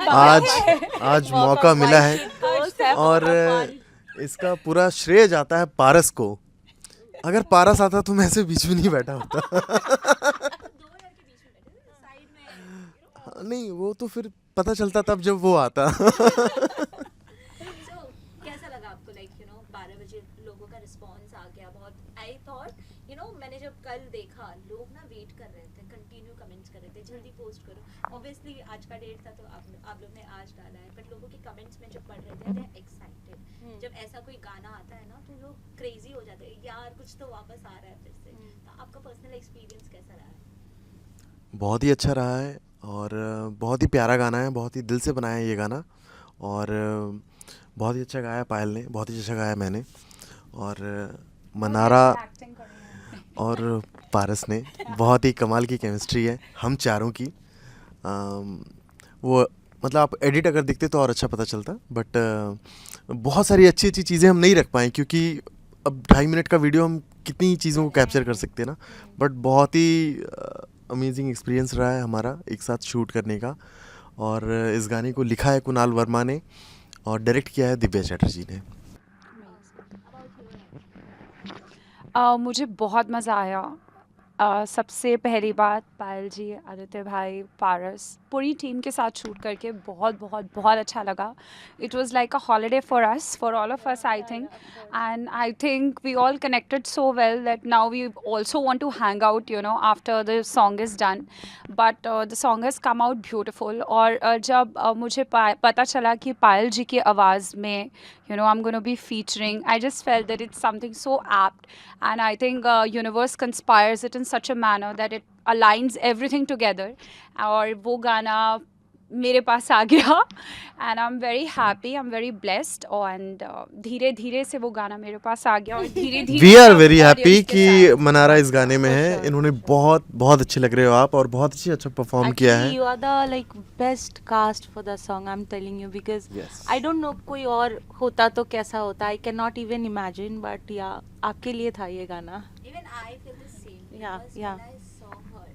आज मौका मिला है और इसका पूरा श्रेय जाता है पारस को। अगर पारस आता तो मैं ऐसे बीच में नहीं बैठा होता। नहीं, वो तो फिर पता चलता तब जब वो आता। कैसा लगा आपको? 12 बजे लोगों का रिस्पांस आ गया बहुत। आई थॉट मैंने जब कल देखा लोग ना वेट कर रहे थे, कंटिन्यू कमेंट्स कर रहे थे, जल्दी पोस्ट करो। ऑब्वियसली आज का डेट था तो आप लोग ने आज डाला है, बट लोगों के कमेंट्स में जब पढ़ रहे थे दे एक्साइटेड। जब ऐसा कोई गाना आता है ना तो लोग क्रेजी हो जाते हैं, यार कुछ तो वापस आ रहा है फिर से। तो आपका पर्सनल एक्सपीरियंस कैसा रहा है? बहुत ही अच्छा रहा है और बहुत ही प्यारा गाना है, बहुत ही दिल से बनाया है ये गाना। और बहुत ही अच्छा गाया पायल ने, बहुत ही अच्छा गाया मैंने, और मनारा और पारस ने। बहुत ही कमाल की केमिस्ट्री है हम चारों की। वो मतलब आप एडिट अगर दिखते तो और अच्छा पता चलता, बट बहुत सारी अच्छी अच्छी चीज़ें हम नहीं रख पाए क्योंकि अब 2.5 मिनट का वीडियो हम कितनी ही चीज़ों को कैप्चर कर सकते हैं ना। बट बहुत ही अमेजिंग एक्सपीरियंस रहा है हमारा एक साथ शूट करने का। और इस गाने को लिखा है कुणाल वर्मा ने और डायरेक्ट किया है दिव्या चैटर्जी ने। मुझे बहुत मज़ा आया। सबसे पहली बात पायल जी, आदित्य भाई, पारस, पूरी टीम के साथ शूट करके बहुत बहुत बहुत अच्छा लगा। It was like a holiday for us, for all of us I think, and I think we all connected so well that now we also want to hang out after the song is done, but the song has come out beautiful। और जब मुझे पता चला कि पायल जी की आवाज़ में I'm going to be featuring, I just felt that it's something so apt, and I think universe conspires it in such a manner that it aligns everything together। और वो गाना मेरे पास आ गया and I'm very happy, I'm very blessed, and धीरे धीरे से वो गाना मेरे पास आ गया और धीरे धीरे वी आर वेरी हैप्पी कि मनारा इस गाने में है। इन्होंने बहुत बहुत अच्छे लग रहे हो आप, और बहुत ही अच्छा परफॉर्म किया है। You are the best cast for the song, I'm telling you, because Yes. I don't know कोई और होता तो कैसा होता, I cannot even imagine, but yeah, आपके लिए था ये गाना। Even I feel the same, Yeah, because yeah. when I saw her,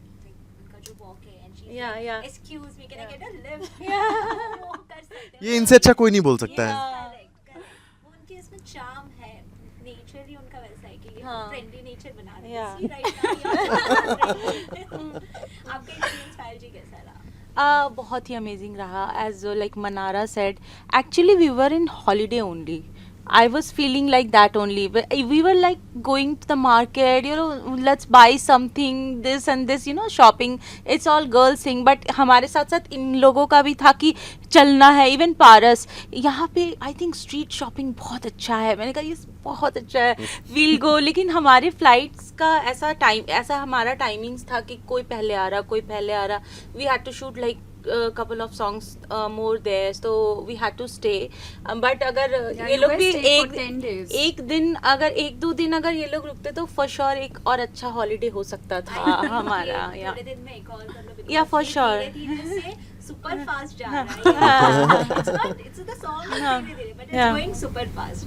उनका जो walk है and she's Yeah, like, yeah. excuse me, can I get a lift? वो कर सकते हैं। ये इनसे अच्छा कोई नहीं बोल सकता है। Correct, correct। वो उनके इसमें charm है, nature ही उनका वैसा है कि ये हाँ। friendly nature बना रहे हैं। Yeah. See right now, आपका experience पायल जी कैसा रहा? बहुत ही अमेजिंग रहा, as Manara said, actually we were in holiday only. I was feeling like that only. We were going to the market, let's buy something, this and this, shopping. It's all girls thing. But हमारे साथ साथ इन लोगों का भी था कि चलना है। Even पारस, यहाँ पे I think street shopping बहुत अच्छा है। मैंने कहा ये बहुत अच्छा है, we'll go। लेकिन हमारे फ्लाइट्स का ऐसा हमारा टाइमिंग्स था कि कोई पहले आ रहा। We had to shoot a couple of songs more there, so we had to stay, but अगर ये लोग भी एक दिन अगर 1-2 दिन अगर ये लोग रुकते तो for sure एक और अच्छा हॉलीडे हो सकता था हमारा। थोड़े दिन में एक और कर लो, because Yeah, for sure। धीरे-धीरे से super fast जा रहा है। It's the song is धीरे-धीरे, but it's going super fast।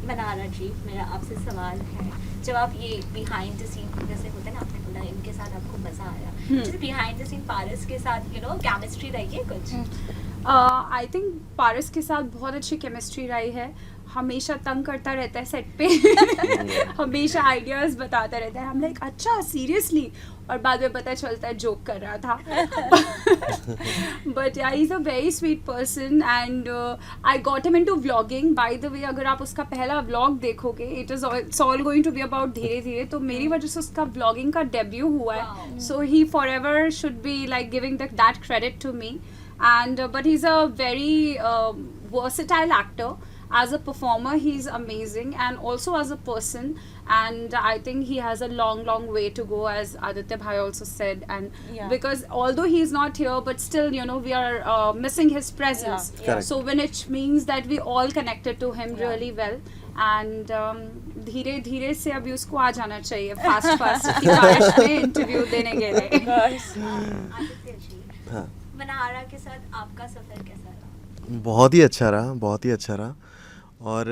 Mannara जी, मेरा आपसे सवाल है, जब आप ये बिहाइंड द सीन जैसे होता है ना, आपने बोला इनके साथ आपको मजा आया, जैसे बिहाइंड द सीन पारस के साथ केमिस्ट्री रही है कुछ? आई थिंक पारस के साथ बहुत अच्छी केमिस्ट्री रही है। हमेशा तंग करता रहता है सेट पे हमेशा आइडियाज बताता रहता है। हम लाइक अच्छा सीरियसली, और बाद में पता चलता है जोक कर रहा था। But he is a very sweet person and I got him into vlogging. By the way, अगर आप उसका पहला व्लॉग देखोगे, it's all going to be about धीरे धीरे, तो मेरी वजह से उसका व्लॉगिंग का डेब्यू हुआ है। So he forever should be like giving that credit to me. And but he's a very versatile actor. As a performer, he's amazing, and also as a person. And I think he has a long way to go, as Aditya Bhai also said. And because although he's not here, but still, we are missing his presence. So which means that we all connected to him really well. And धीरे धीरे से अभी उसको आ जाना चाहिए fast बारिश में interview देने के लिए। आदित्य जी, मनारा के साथ आपका सफर कैसा रहा? बहुत ही अच्छा रहा, बहुत ही अच्छा रहा। और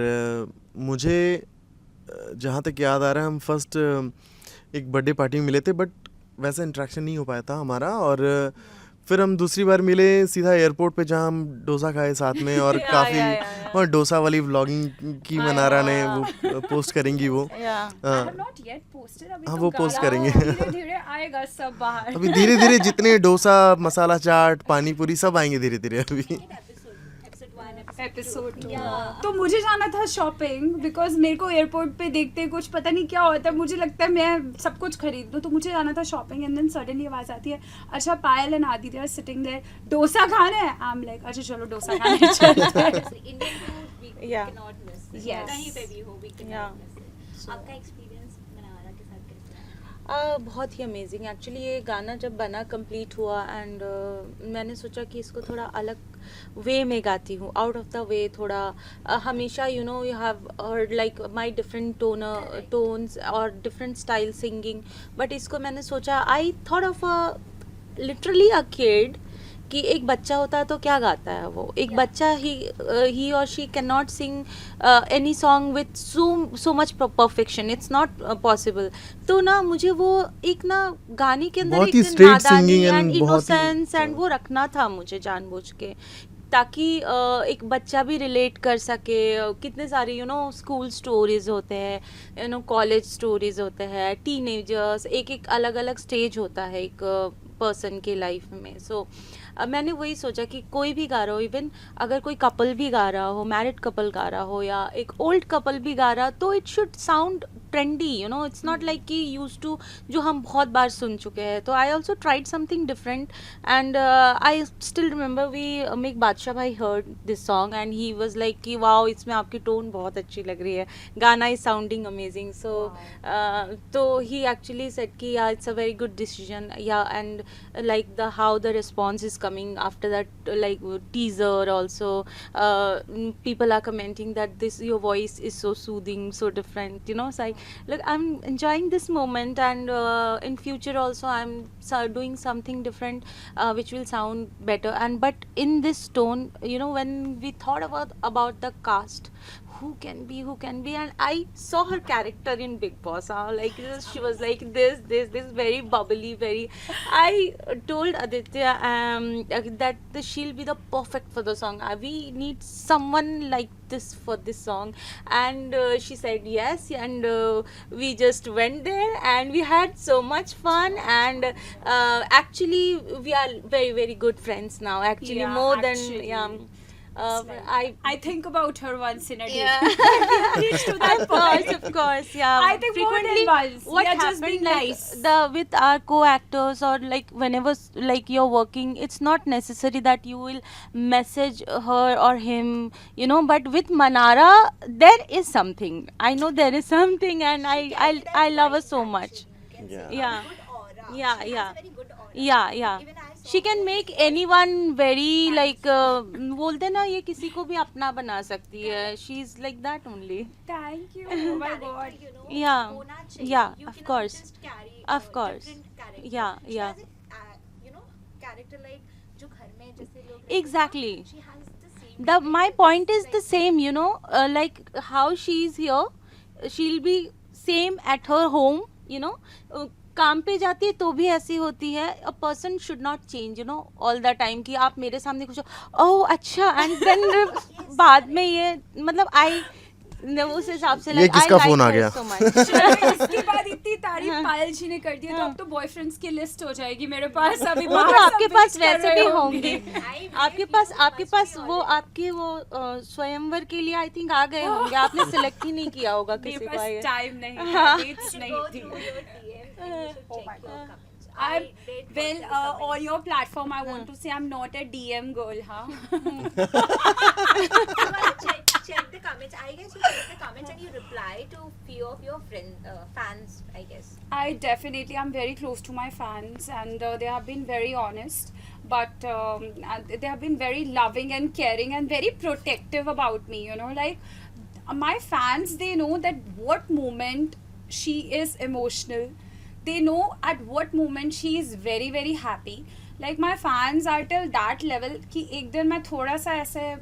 मुझे जहाँ तक याद आ रहा है, हम फर्स्ट एक बर्थडे पार्टी में मिले थे, बट वैसा इंटरेक्शन नहीं हो पाया था हमारा। और फिर हम दूसरी बार मिले सीधा एयरपोर्ट पे, जहाँ हम डोसा खाए साथ में, और Yeah, काफ़ी yeah, yeah. और डोसा वाली व्लॉगिंग की मनारा ने वो पोस्ट करेंगी वो। Yeah. I have not yet posted, अभी हाँ, तो वो post गाना करेंगे। धीरे-धीरे आएगा सब बाहर। अभी धीरे धीरे जितने डोसा, मसाला चाट, पानी पूरी सब आएंगे धीरे धीरे अभी। एपिसोड 2 तो मुझे जाना था शॉपिंग, बिकॉज मेरे को एयरपोर्ट पे देखते कुछ पता नहीं क्या होता है, मुझे लगता है मैं सब कुछ खरीद लूँ, तो मुझे जाना था शॉपिंग। एंड देन सडनली आवाज़ आती है, अच्छा Payal and Aditya are sitting there, dosa खाना है। आई एम लाइक अच्छा चलो डोसा खाने चलते हैं। Indian food we Yeah. Can not miss, Yes. कहीं पे भी हो we can Yeah. Not miss. आपका एक्सपीरियंस मनारा के साथ कैसा रहा? बहुत ही अमेजिंग एक्चुअली। ये गाना जब बना कंप्लीट हुआ एंड मैंने सोचा कि इसको थोड़ा अलग वे में गाती हूँ, आउट ऑफ द वे थोड़ा। हमेशा you know you have heard like my different tones और डिफरेंट स्टाइल सिंगिंग, बट इसको मैंने सोचा, I thought of literally a kid कि एक बच्चा होता है तो क्या गाता है वो, एक बच्चा ही और she can not Singh any song with so much perfection, it's not possible. तो ना मुझे वो एक ना गाने के अंदर बहुत ही एक straight नादानी singing and एंड बहुत ही- इनोसेंस एंड वो रखना था मुझे जानबूझ के, ताकि एक बच्चा भी रिलेट कर सके। कितने सारे यू नो स्कूल स्टोरीज होते हैं, यू नो कॉलेज स्टोरीज होते हैं, टीनेजर्स, एक एक अलग अलग स्टेज होता है एक पर्सन के लाइफ में। सो मैंने वही सोचा कि कोई भी गा रहा हो, इवन अगर कोई कपल भी गा रहा हो, मैरिड कपल गा रहा हो या एक ओल्ड कपल भी गा रहा, तो it should sound trendy, you know, it's not like कि यूज टू जो हम बहुत बार सुन चुके हैं। तो I also tried something different and I still remember we make Badshah भाई heard this song and he was like कि वाओ इसमें आपकी टोन बहुत अच्छी लग रही है, गाना इज साउंडिंग अमेजिंग। सो तो ही एक्चुअली सेड कि या it's a very good decision, या and like the how the response is coming after that, like teaser also, people are commenting that this your voice is so soothing, so different, you know. So look, I'm enjoying this moment and in future also I'm doing something different which will sound better, and but in this tone, you know, when we thought about the cast, who can be, and I saw her character in Big Boss, like she was like this very bubbly, very, I told Aditya that she'll be the perfect for the song. We need someone like this for this song, and she said yes, and we just went there and we had so much fun, and actually we are very very good friends now, actually, Yeah, more actually. than I think about her once in a day. Yeah. Reach to that point. Of course, yeah. I think more than once. What We are just happened, being like, nice. with our co-actors, or like whenever like you're working, it's not necessary that you will message her or him, you know. But with Manara, there is something. I know there is something, and I love her so much. Yeah. Yeah, yeah. Yeah. She can make anyone very like बोलते ना, ये किसी को भी अपना बना सकती है. She's like that only. Thank you. Oh my God. You know, Yeah. होना चाहिए. Yeah, You of cannot course. just carry Of course. different character. Yeah, She yeah. has a, you know, character like जो घर में जैसे लोग रहते हैं ना, Exactly. she has the same The my character. point is Like, the same, you know, like how she's here, she'll be same at her home, you know. काम पे जाती है तो भी ऐसी होती है. A person should not change, you know, all the time कि आप मेरे सामने कुछ ओह अच्छा, एंड देन बाद में ये मतलब आई उस हिसाब से ये किसका phone आ गया? चलो, इसके बाद इतनी तारीफ पायल जी ने कर दी है, तो अब तो बॉयफ्रेंड्स की लिस्ट हो जाएगी मेरे पास अभी वो बाहर तो सब आपके bitch पास कर वैसे रहे भी होंगे। होंगे. आपके पास वो आपके वो स्वयंवर के लिए आई थिंक आ गए होंगे. आपने सिलेक्ट ही नहीं किया होगा मेरे किसी को. पास आए. टाइम नहीं था, dates नहीं go थी. through your DM and you should Oh check my your God. comments. I'm I did go well through the on comments. your platform. I want to say I'm not a DM girl, huh? You wanna check the comments. I guess you check the comments and you reply to few of your fans, I guess. I'm very close to my fans, and they have been very honest, but they have been very loving and caring and very protective about me, you know, like my fans, they know that what moment she is emotional, they know at what moment she is very very happy. Like my fans are till that level कि एक दिन मैं थोड़ा सा ऐसे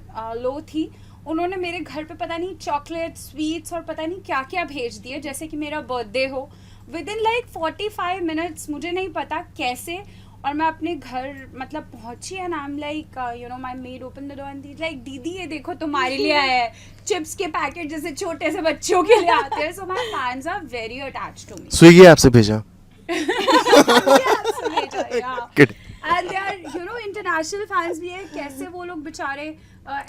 लो थी, उन्होंने मेरे घर पे पता नहीं चॉकलेट स्वीट्स और पता नहीं क्या क्या भेज दिए, जैसे कि मेरा बर्थडे हो, विद इन लाइक 45 मिनट्स, मुझे नहीं पता कैसे, और मैं अपने घर मतलब पहुंची and I am like you know my made open the door and like दीदी ये देखो तुम्हारे लिए आया है चिप्स के पैकेट जैसे छोटे से बच्चों के लिए आते हैं. So my fans are very attached to me. Swiggy app से भेजा. Kidding. And they are you know international fans भी है. कैसे वो लोग बेचारे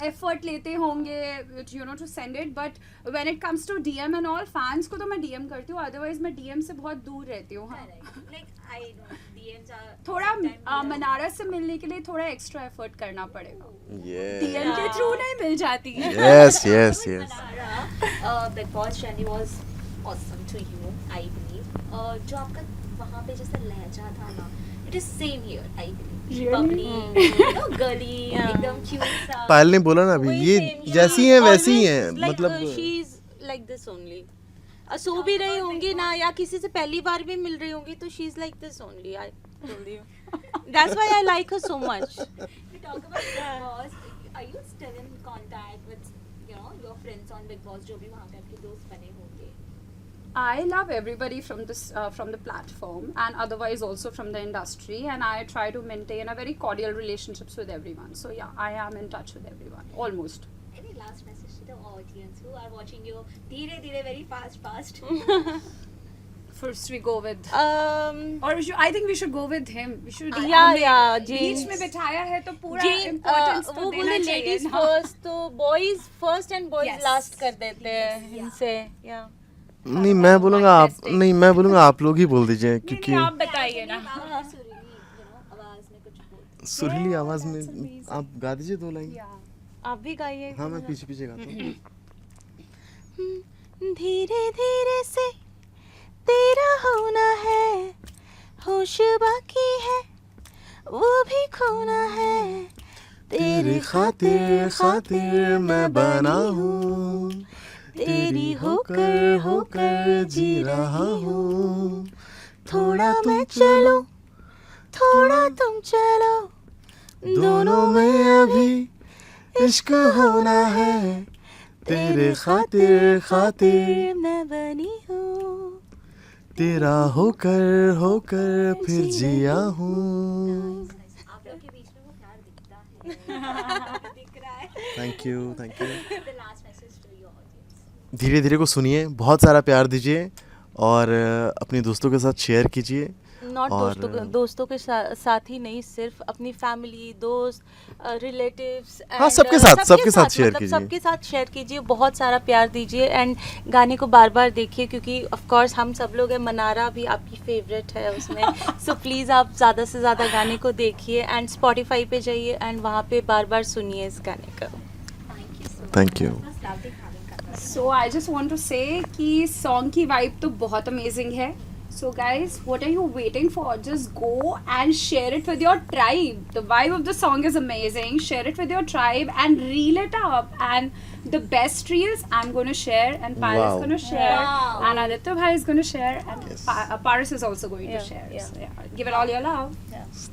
एफर्ट लेते होंगे you know to send it. But when it comes to DM and all fans को तो मैं डीएम करती हूँ. अदरवाइज मैं डीएम से बहुत दूर रहती हूँ. हाँ. Like I know DMs are थोड़ा sometimes- मनारा से मिलने के लिए थोड़ा एक्स्ट्रा एफर्ट करना पड़ेगा. Yeah. डीएम के थ्रू नहीं मिल जाती. Yes, yes, yes. Manara, Big Boss journey was awesome to you, I believe. जो आपका वहाँ पे जैसा लहजा था ना, it is same here, I believe. Really? Bubbly, you know, girly, Yeah. एकदम cute सा. पायल ने बोला ना अभी ये जैसी हैं वैसी ही हैं. मतलब she is like this only. सो भी रही होंगी ना या किसी से पहली बार भी मिल रही होंगी तो she is like this only. I told you. That's why I like her so much. We talk about Big Boss. Are you still in contact with, you know, your friends on Big Boss जो भी वहाँ पे आपके दोस्त बने होंगे? I love everybody from the platform and otherwise also from the industry, and I try to maintain a very cordial relationships with everyone. So yeah, I am in touch with everyone almost. Any last message to the audience who are watching you? धीरे धीरे very fast. First we go with um I think we should go with him. We should yeah, beach James. में बिठाया है तो पूरा जी importance वो तो बोले देना लेडीज चाहिए ना. फर्स्ट तो boys first and boys Yes. Last कर देते हैं इनसे. या नहीं मैं बोलूँगा आप नहीं मैं बोलूँगा आप लोग ही बोल दीजिए नहीं, क्योंकि नहीं, आप बताइए ना. आवाज में कुछ बोल. सुरीली आवाज में आप गा दीजिए 2 लाइन. Yeah. आप भी गाइए. हाँ मैं पीछे पीछे गाता हूँ. धीरे धीरे से तेरा होना है, होश बाकी है वो भी खोना है. तेरी खातिर खातिर मैं बना हूँ, तेरी होकर होकर जी रहा हूँ. थोड़ा मैं चलूं थोड़ा तुम चलो, दोनों में अभी इश्क होना है. तेरे खातिर खातिर मैं बनी हूँ. तेरा होकर होकर फिर जिया हूँ. आप लोग के बीच में वो प्यार दिखता है. दिख रहा है. Thank you thank you. The last message to your audience. धीरे धीरे को सुनिए, बहुत सारा प्यार दीजिए और अपने दोस्तों के साथ शेयर कीजिए. नॉट और- दोस्तों के साथ ही नहीं, सिर्फ अपनी फैमिली, दोस्त, रिलेटिव्स. हाँ, सबके साथ share कीजिए. सबके साथ शेयर कीजिए. बहुत सारा प्यार दीजिए एंड गाने को बार बार देखिए क्योंकि ऑफ कोर्स हम सब लोग हैं. मनारा भी आपकी फेवरेट है उसमें. सो प्लीज़ आप ज़्यादा से ज़्यादा गाने को देखिए एंड स्पॉटिफाई पे जाइए एंड वहाँ पे बार बार सुनिए इस गाने को. Thank you so Thank you. much. It was lovely having Katha. So I just want to say कि song की vibe तो बहुत amazing है. So guys, what are you waiting for? Just go and share it with your tribe. The vibe of the song is amazing. Share it with your tribe and reel it up. And the best reels I'm going to share, and Payal Wow. is going to share, Wow. and Aditya Bhai is going to share, and Yes. Paris is also going Yeah, to share. yeah. So, yeah, give it all your love.